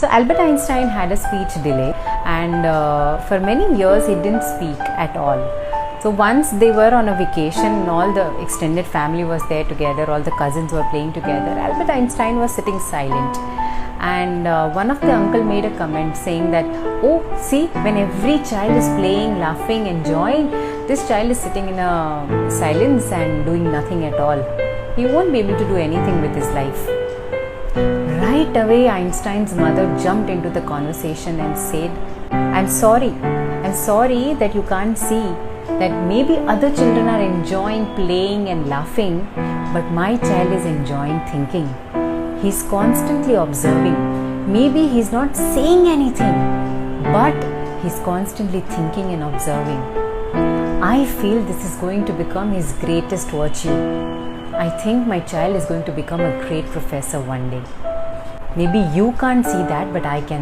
So Albert Einstein had a speech delay, and for many years he didn't speak at all. So once they were on a vacation and all the extended family was there together, all the cousins were playing together, Albert Einstein was sitting silent. And one of the uncle made a comment saying that, oh, see, when every child is playing, laughing, enjoying, this child is sitting in a silence and doing nothing at all. He won't be able to do anything with his life. Right away, Einstein's mother jumped into the conversation and said, I'm sorry that you can't see that maybe other children are enjoying playing and laughing, but my child is enjoying thinking. He's constantly observing. Maybe he's not saying anything, but he's constantly thinking and observing. I feel this is going to become his greatest virtue. I think my child is going to become a great professor one day. Maybe you can't see that, but I can.